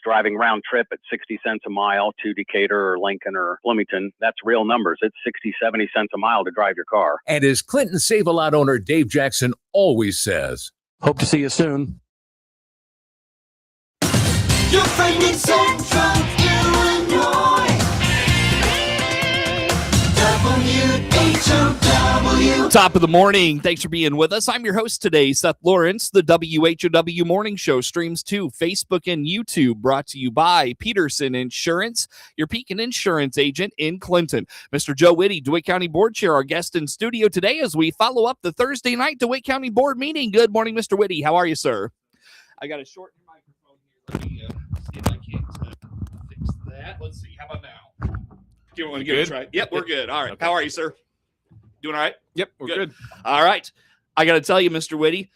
driving round trip at 60 cents a mile to Decatur or Lincoln or Bloomington. That's real numbers. It's 60, 70 cents a mile to drive your car. And as Clinton Save-A-Lot owner Dave Jackson always says, hope to see you soon. Your friend in Central Illinois. WHOW. Top of the morning. Thanks for being with us. I'm your host today, Seth Lawrence. The WHOW Morning Show streams to Facebook and YouTube, brought to you by Peterson Insurance, your Pekin Insurance agent in Clinton. Mr. Joe Witte, DeWitt County Board Chair, our guest in studio today as we follow up the Thursday night DeWitt County Board meeting. Good morning, Mr. Witte. How are you, sir? I got a short microphone here. Let me see if I can't fix that. Let's see. How about now? Do you want to give it a try? Yep, we're good. All right. Okay. How are you, sir? Doing all right? Yep, we're good. All right. I got to tell you, Mr. Witte,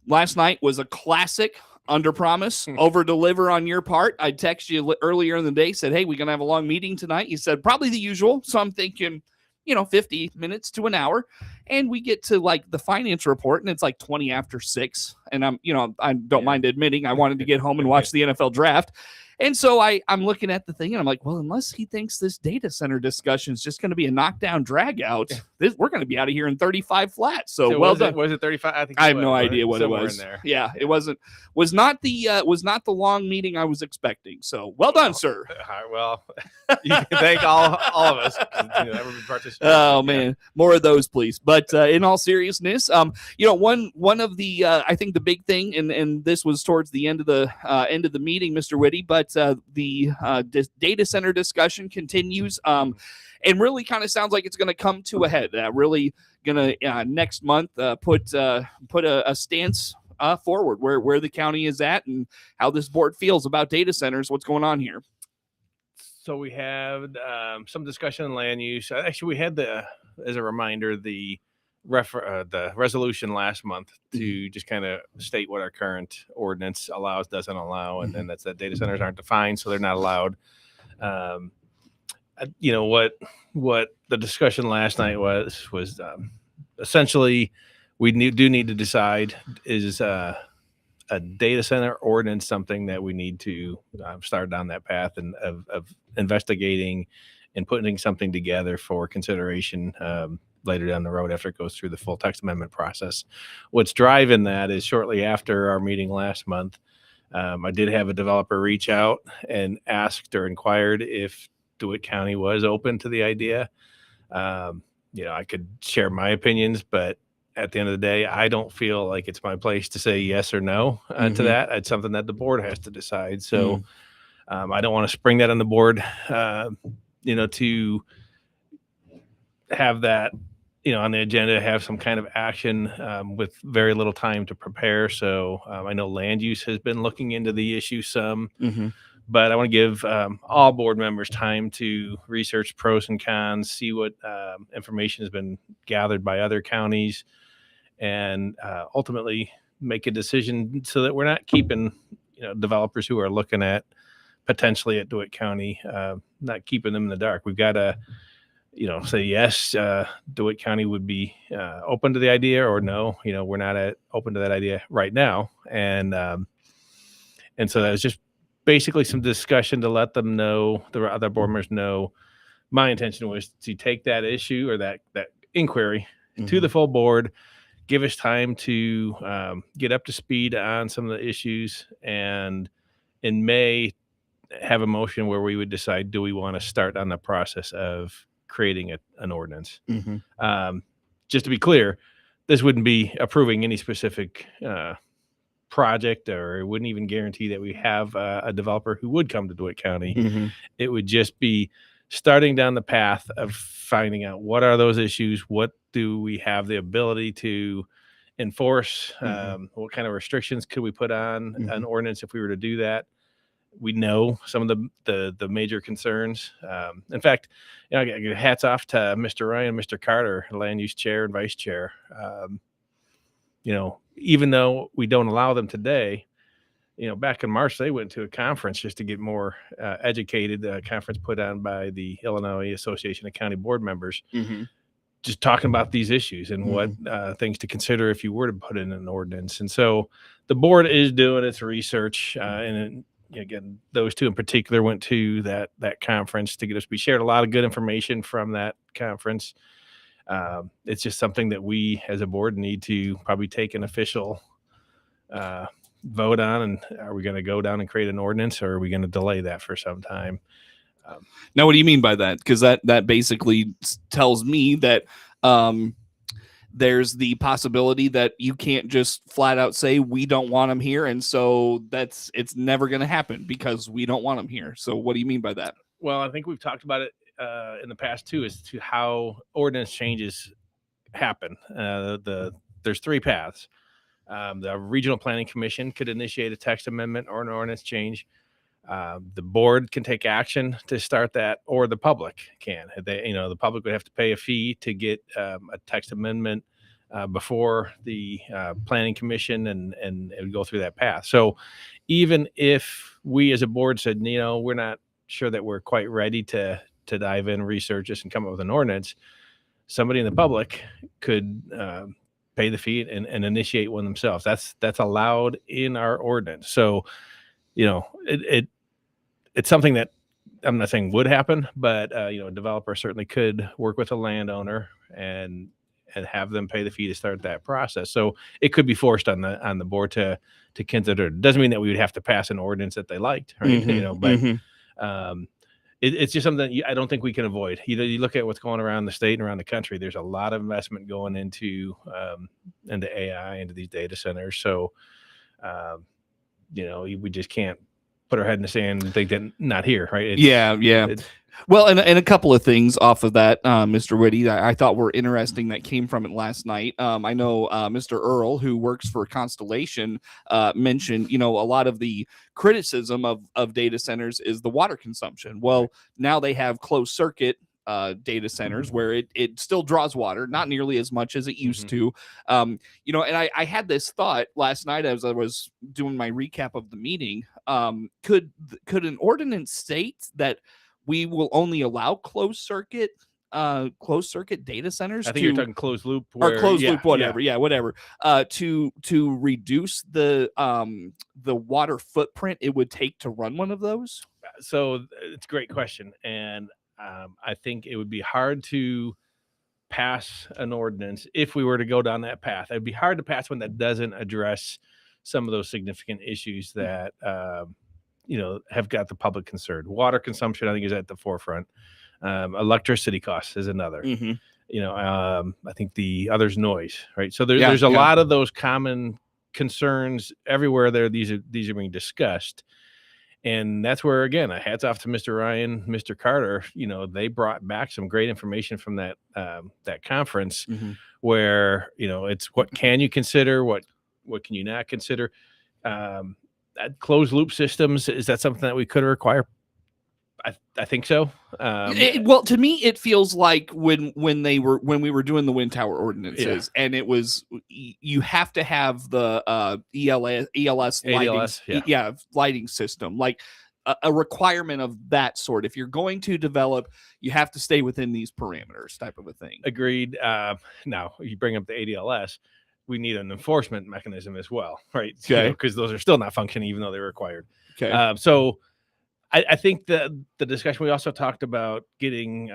last night was a classic under-promise, over-deliver on your part. I texted you earlier in the day, said, hey, we're going to have a long meeting tonight. You said, probably the usual. So I'm thinking, 50 minutes to an hour. And we get to like the finance report and it's like 20 after 6. And I don't mind admitting I wanted to get home and watch the NFL draft. And so I'm looking at the thing and I'm like, well, unless he thinks this data center discussion is just going to be a knockdown drag out, we're going to be out of here in 35 flat. So well done. Was it 35? I have no idea what it was. In there. Yeah, it was not the long meeting I was expecting. So well done, sir. Well, you can thank all of us. Oh man, more of those, please. But in all seriousness, one of the I think the big thing, and this was towards the end of the meeting, Mr. Witte, but the data center discussion continues, and really kind of sounds like it's going to come to a head. Really going to next month put a stance forward where the county is at and how this board feels about data centers. What's going on here? So we have some discussion on land use. Actually, we had as a reminder, the resolution last month to just kind of state what our current ordinance allows, doesn't allow, and then that's that data centers aren't defined, so they're not allowed. What the discussion last night was essentially we do need to decide, is a data center ordinance something that we need to start down that path and of investigating and putting something together for consideration later down the road after it goes through the full text amendment process. What's driving that is shortly after our meeting last month, I did have a developer reach out and asked or inquired if DeWitt County was open to the idea. I could share my opinions, but at the end of the day, I don't feel like it's my place to say yes or no to that. It's something that the board has to decide. So I don't want to spring that on the board, to have that, on the agenda, have some kind of action with very little time to prepare. So I know land use has been looking into the issue some, but I want to give all board members time to research pros and cons, see what information has been gathered by other counties, and ultimately make a decision so that we're not keeping, developers who are looking at potentially at DeWitt County, not keeping them in the dark. We've got to, say yes, DeWitt County would be open to the idea, or no, we're not open to that idea right now. And so that was just basically some discussion to let them know, the other board members know, my intention was to take that issue or that inquiry to the full board, give us time to get up to speed on some of the issues, and in May have a motion where we would decide, do we want to start on the process of creating an ordinance. Just to be clear, this wouldn't be approving any specific project, or it wouldn't even guarantee that we have a developer who would come to DeWitt County. It would just be starting down the path of finding out what are those issues, what do we have the ability to enforce, what kind of restrictions could we put on an ordinance if we were to do that. We know some of the major concerns. In fact, hats off to Mr. Ryan, Mr. Carter, land use chair and vice chair. Even though we don't allow them today, back in March, they went to a conference just to get more educated, a conference put on by the Illinois Association of County Board Members, just talking about these issues and what things to consider if you were to put in an ordinance. And so the board is doing its research, and again, those two in particular went to that conference to get us. We shared a lot of good information from that conference. It's just something that we as a board need to probably take an official vote on. And are we going to go down and create an ordinance, or are we going to delay that for some time? Now, what do you mean by that? Because that basically tells me that there's the possibility that you can't just flat out say we don't want them here, and so it's never going to happen because we don't want them here. So, what do you mean by that? Well, I think we've talked about it in the past too, as to how ordinance changes happen. There's three paths. The Regional Planning Commission could initiate a text amendment or an ordinance change. The board can take action to start that, or the public can. The public would have to pay a fee to get a text amendment before the planning commission, and it would go through that path. So even if we as a board said, we're not sure that we're quite ready to dive in, research this, and come up with an ordinance, somebody in the public could pay the fee and initiate one themselves. That's allowed in our ordinance. So it's something that I'm not saying would happen, but a developer certainly could work with a landowner and have them pay the fee to start that process. So it could be forced on the board to consider. It doesn't mean that we would have to pass an ordinance that they liked, right? It's just something that I don't think we can avoid. You look at what's going around the state and around the country. There's a lot of investment going into AI, into these data centers. So we just can't put our head in the sand and think that not here, right? Well, and a couple of things off of that, Mr. Witte, I thought were interesting that came from it last night. I know Mr. Earl, who works for Constellation, mentioned, a lot of the criticism of data centers is the water consumption. Well, now they have closed circuit data centers where it still draws water, not nearly as much as it used to. And I had this thought last night as I was doing my recap of the meeting. Could an ordinance state that we will only allow closed circuit data centers? I think you're talking closed loop loop, whatever. Whatever. To reduce the water footprint it would take to run one of those. So it's a great question, and I think it would be hard to pass an ordinance if we were to go down that path. It'd be hard to pass one that doesn't address some of those significant issues that have got the public concerned. Water consumption, I think, is at the forefront. Electricity costs is another. I think the other's noise, right? So there's a lot of those common concerns everywhere. These are being discussed. And that's where, again, hats off to Mr. Ryan, Mr. Carter. They brought back some great information from that conference, where it's what can you consider, what can you not consider. Closed loop systems, is that something that we could require? I think so. Well, to me, it feels like when we were doing the wind tower ordinances, and it was you have to have the ELS lighting, lighting system, like a requirement of that sort. If you're going to develop, you have to stay within these parameters, type of a thing. Agreed. Now you bring up the ADLS. We need an enforcement mechanism as well, right? Okay. Because those are still not functioning, even though they're required. Okay. So I think the discussion, we also talked about getting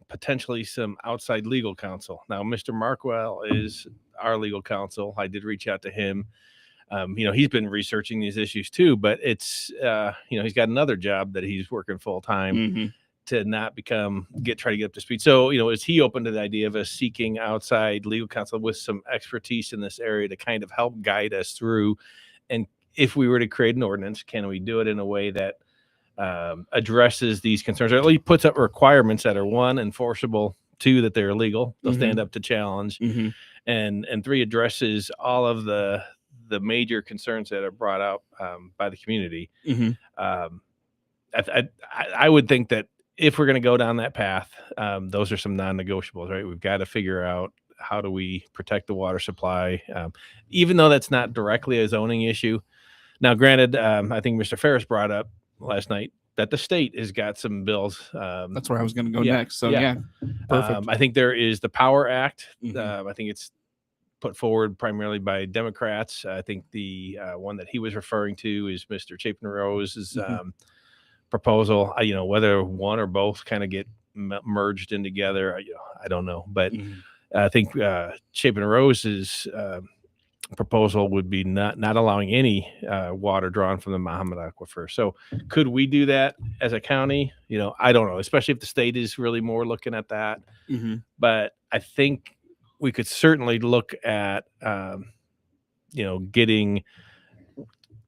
potentially some outside legal counsel. Now, Mr. Markwell is our legal counsel. I did reach out to him. He's been researching these issues too, but it's, he's got another job that he's working full time to not try to get up to speed. So, is he open to the idea of us seeking outside legal counsel with some expertise in this area to kind of help guide us through? And if we were to create an ordinance, can we do it in a way that addresses these concerns, or at least puts up requirements that are, one, enforceable, two, that they're legal, they'll stand up to challenge, and three, addresses all of the major concerns that are brought out by the community. I would think that if we're going to go down that path, those are some non-negotiables, right? We've got to figure out how do we protect the water supply, even though that's not directly a zoning issue. Now, granted, I think Mr. Ferris brought up last night that the state has got some bills. That's where I was going to go next. So perfect. I think there is the Power Act. I think it's put forward primarily by Democrats. I think the one that he was referring to is Mr. Chapin Rose's proposal. Whether one or both kind of get merged in together, I don't know. But I think Chapin Rose's proposal would be not allowing any water drawn from the Mahomet Aquifer. So could we do that as a county? I don't know, especially if the state is really more looking at that. But I think we could certainly look at, getting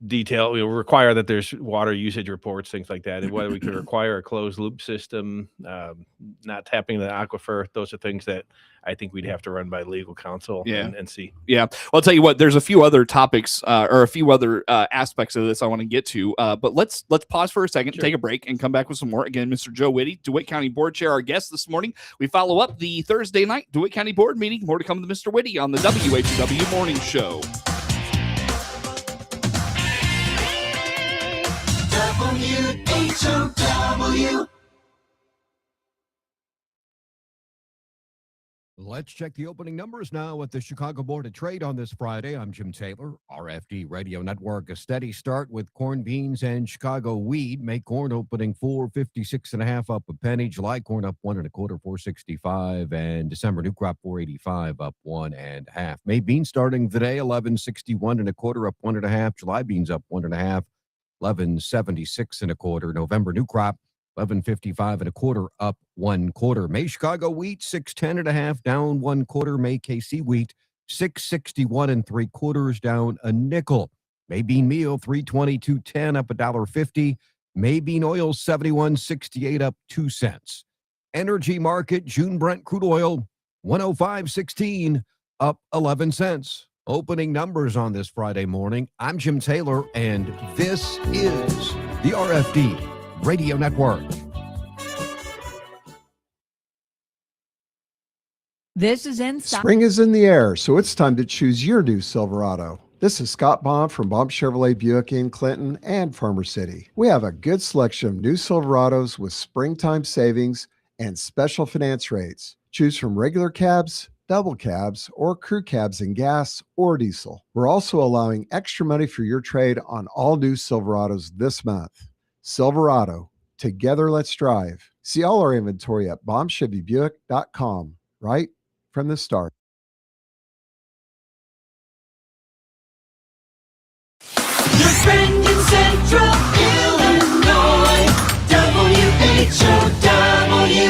detail, require that there's water usage reports, things like that, and whether we could require a closed loop system, not tapping the aquifer. Those are things that I think we'd have to run by legal counsel and see. Yeah. Well, I'll tell you what, there's a few other topics or a few other aspects of this I want to get to, but let's pause for a second, take a break, and come back with some more. Again, Mr. Joe Witte, DeWitt County Board Chair, our guest this morning. We follow up the Thursday night DeWitt County Board meeting. More to come to Mr. Witte on the WHOW Morning Show. WHOW. Let's check the opening numbers now at the Chicago Board of Trade on this Friday. I'm Jim Taylor, RFD Radio Network. A steady start with corn, beans, and Chicago wheat. May corn opening $4.56.5 up a penny. July corn up 1 1/4, $4.65, and December new crop $4.85 up 1 1/2. May beans starting today $11.61 1/4 up 1 1/2. July beans up 1 1/2, $11.76 1/4. November new crop $11.55 1/4 up 1/4. May Chicago wheat $6.10 1/2 down 1/4. May KC wheat $6.61 3/4 down a nickel. May bean meal $3.22.10 up $1.50. May bean oil $71.68 up 2 cents. Energy market June Brent crude oil $105.16 up 11 cents. Opening numbers on this Friday morning. I'm Jim Taylor, and this is the RFD Radio Network. This is Inside. Spring is in the air, so it's time to choose your new Silverado. This is Scott Baum from Baum Chevrolet Buick in Clinton and Farmer City. We have a good selection of new Silverados with springtime savings and special finance rates. Choose from regular cabs, double cabs, or crew cabs in gas or diesel. We're also allowing extra money for your trade on all new Silverados this month. Silverado, together let's drive. See all our inventory at BaumChevyBuick.com right from the start. Your friend in Central Illinois, WHOW.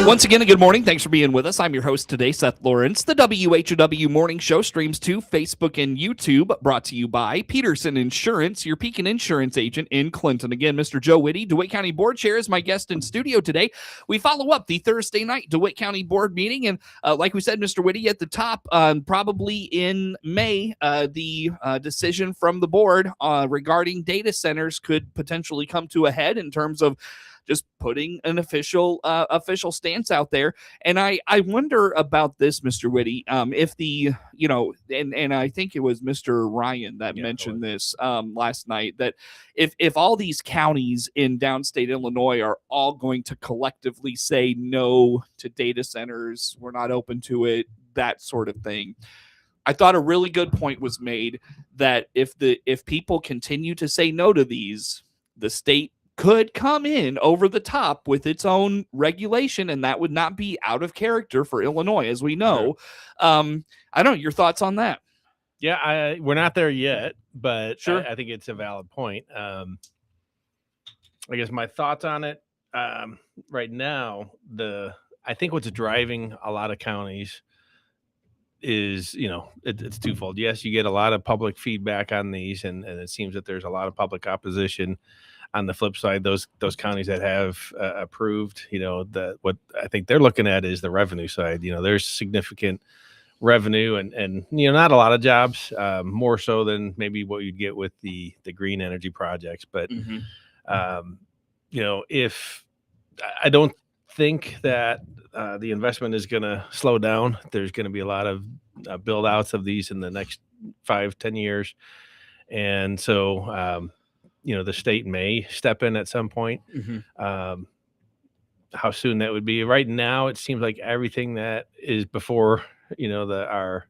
Once again, a good morning. Thanks for being with us. I'm your host today, Seth Lawrence. The WHOW Morning Show streams to Facebook and YouTube, brought to you by Peterson Insurance, your Pekin Insurance agent in Clinton. Again, Mr. Joe Witte, DeWitt County Board Chair, is my guest in studio today. We follow up the Thursday night DeWitt County Board meeting, and like we said, Mr. Witte, at the top, probably in May, the decision from the board regarding data centers could potentially come to a head in terms of just putting an official stance out there. And I wonder about this, Mr. Witte, if the, and I think it was Mr. Ryan that mentioned this last night, that if all these counties in downstate Illinois are all going to collectively say no to data centers, we're not open to it, that sort of thing. I thought a really good point was made that if people continue to say no to these, the state could come in over the top with its own regulation, and that would not be out of character for Illinois, as we know. I don't know, your thoughts on that? Yeah, we're not there yet, but Sure. I think it's a valid point. I guess my thoughts on it right now, I think what's driving a lot of counties is, it's twofold. Yes, you get a lot of public feedback on these, and it seems that there's a lot of public opposition. On the flip side, those counties that have approved, what I think they're looking at is the revenue side. There's significant revenue and not a lot of jobs, more so than maybe what you'd get with the green energy projects. But if I don't think that the investment is going to slow down, there's going to be a lot of build outs of these in the next 5-10 years, and so. The state may step in at some point. How soon that would be? Right now, it seems like everything that is before, our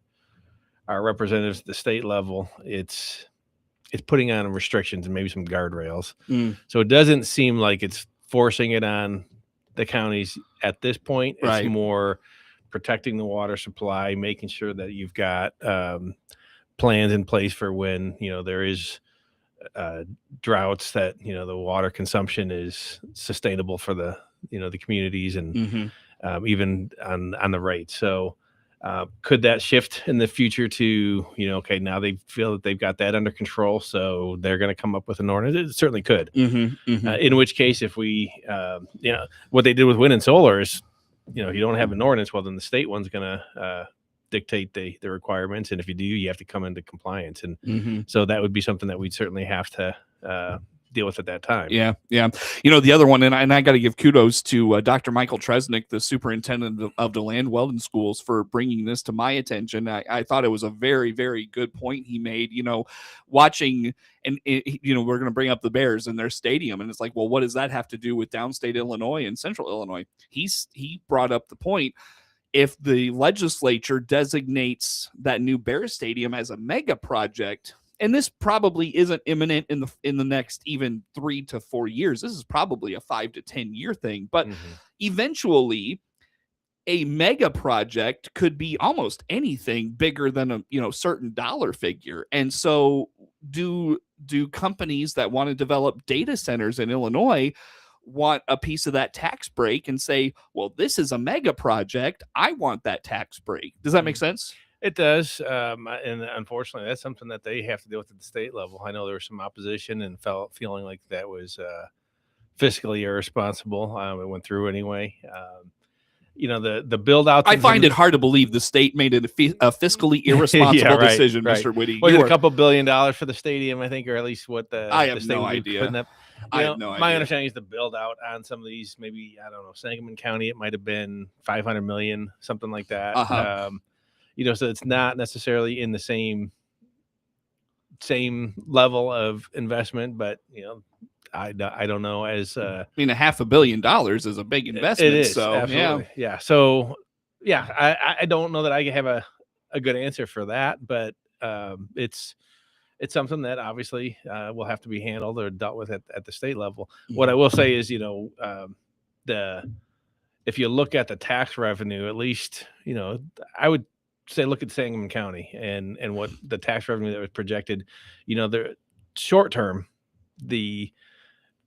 our representatives at the state level, it's putting on restrictions and maybe some guardrails. So it doesn't seem like it's forcing it on the counties at this point. It's Right. more protecting the water supply, making sure that you've got plans in place for when, there is droughts, that, the water consumption is sustainable for the, the communities, and even on the rate. So could that shift in the future to, okay, now they feel that they've got that under control, so they're going to come up with an ordinance? It certainly could. In which case, if we, what they did with wind and solar is, you don't have an ordinance, well, then the state one's going to dictate the requirements. And if you do, you have to come into compliance. And so that would be something that we'd certainly have to deal with at that time. Yeah. The other one, and I got to give kudos to Dr. Michael Tresnick, the superintendent of the Land Weldon schools, for bringing this to my attention. I thought it was a very, very good point he made. Watching, and we're going to bring up the Bears and their stadium, and it's like, well, what does that have to do with downstate Illinois and central Illinois? He brought up the point. If the legislature designates that new Bears stadium as a mega project, and this probably isn't imminent in the next even 3 to 4 years. This is probably a 5 to 10 year thing. But eventually, a mega project could be almost anything bigger than a certain dollar figure. And so, do companies that want to develop data centers in Illinois want a piece of that tax break and say, well, this is a mega project, I want that tax break? Does that make sense? It does, and unfortunately, that's something that they have to deal with at the state level. I know there was some opposition and feeling like that was fiscally irresponsible. It went through anyway. The build out. I find it hard to believe the state made it a fiscally irresponsible decision, Mr. Witte. Well, a couple $2 billion for the stadium, I think, or at least what the have state no would be idea. putting up. I have no idea. My understanding is the build out on some of these, maybe, I don't know, Sangamon County, it might have been $500 million, something like that. So it's not necessarily in the same level of investment, but I don't know. As $500 million is a big investment. It is, so absolutely. Yeah. So I don't know that I have a good answer for that, but it's something that obviously will have to be handled or dealt with at the state level. What I will say is, if you look at the tax revenue, at least, I would say look at Sangamon County and what the tax revenue that was projected. The short term, the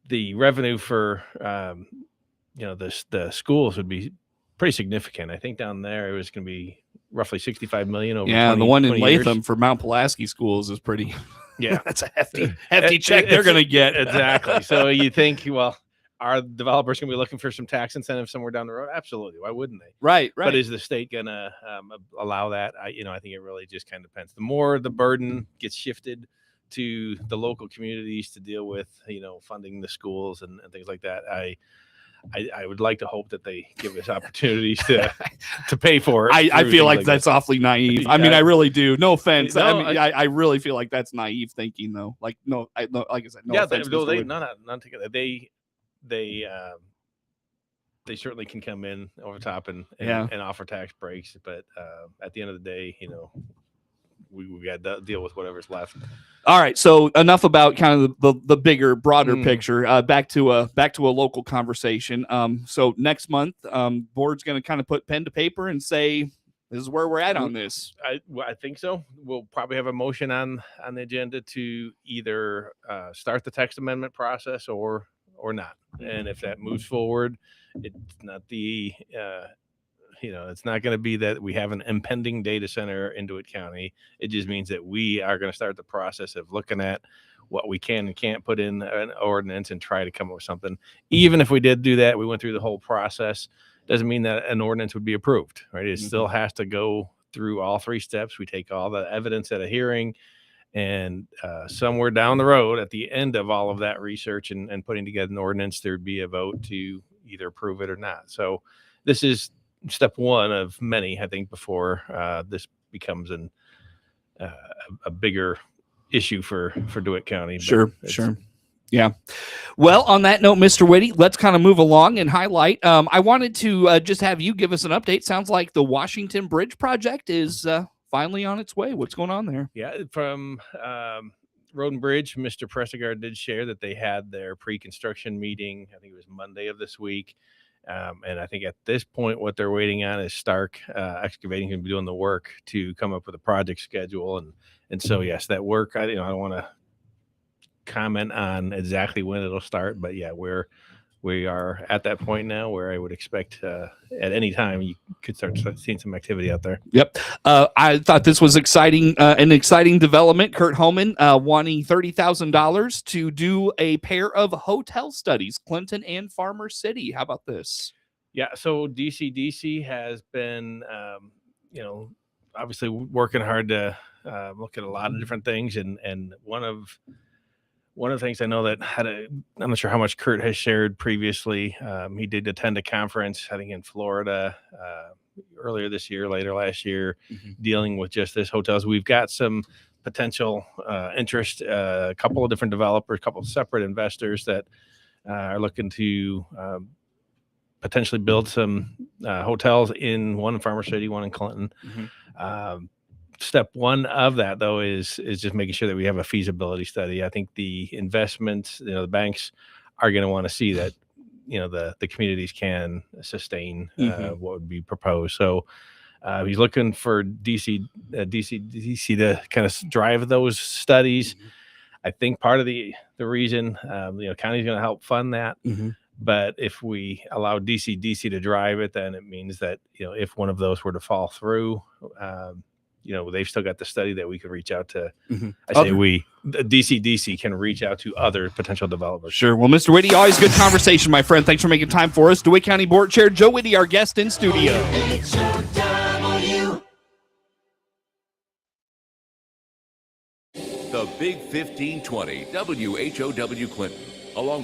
revenue for the schools would be pretty significant. I think down there it was going to be roughly $65 million over. Yeah, 20, the one in Latham years. For Mount Pulaski schools is pretty. Yeah, that's a hefty check they're going to get. Exactly. So you think, well, are developers going to be looking for some tax incentives somewhere down the road? Absolutely. Why wouldn't they? Right. But is the state going to allow that? I think it really just kind of depends. The more the burden gets shifted to the local communities to deal with, funding the schools and things like that, I would like to hope that they give us opportunities to pay for it. I feel like that's awfully naive. I mean, I really do. No offense. No, I really feel like that's naive thinking, though. Like, like I said, no offense. Not together. They certainly can come in over top and offer tax breaks, but at the end of the day, we got to deal with whatever's left. All right, so enough about kind of the bigger, broader picture. Back to a local conversation. So next month, board's going to kind of put pen to paper and say, this is where we're at on this. I think so. We'll probably have a motion on the agenda to either start the text amendment process or not. And if that moves forward, it's not it's not going to be that we have an impending data center in DeWitt County. It just means that we are going to start the process of looking at what we can and can't put in an ordinance and try to come up with something. Even if we did do that, we went through the whole process, doesn't mean that an ordinance would be approved, right? It still has to go through all 3 steps. We take all the evidence at a hearing, and somewhere down the road, at the end of all of that research and putting together an ordinance, there'd be a vote to either approve it or not. So this is step 1 of many, I think, before this becomes a bigger issue for DeWitt County. Sure. Yeah. Well, on that note, Mr. Witte, let's kind of move along and highlight. I wanted to just have you give us an update. Sounds like the Washington Bridge project is finally on its way. What's going on there? Yeah, from Road and Bridge, Mr. Prestigard did share that they had their pre-construction meeting. I think it was Monday of this week. And I think at this point, what they're waiting on is Stark Excavating can be doing the work to come up with a project schedule. And so, yes, that work, I don't want to comment on exactly when it'll start, but yeah, we are at that point now where I would expect at any time you could start seeing some activity out there. Yep. I thought this was exciting, an exciting development. Kurt Homan wanting $30,000 to do a pair of hotel studies, Clinton and Farmer City. How about this? Yeah. So DC has been, obviously working hard to look at a lot of different things. And one of the things I know that I'm not sure how much Kurt has shared previously. He did attend a conference, I think in Florida, earlier this year, later last year, dealing with just this hotels. We've got some potential interest, a couple of different developers, a couple of separate investors that are looking to potentially build some hotels one in Farmer City, one in Clinton. Step one of that, though, is just making sure that we have a feasibility study. I think the investments, the banks are going to want to see that, the communities can sustain what would be proposed. So he's looking for DC to kind of drive those studies. I think part of the reason, county's going to help fund that. But if we allow DC to drive it, then it means that, if one of those were to fall through, they've still got the study that we could reach out to. I say DC can reach out to other potential developers. Sure. Well, Mr. Witte, always good conversation, my friend. Thanks for making time for us. DeWitt County Board Chair Joe Witte, our guest in studio. The Big 1520, WHOW Clinton, along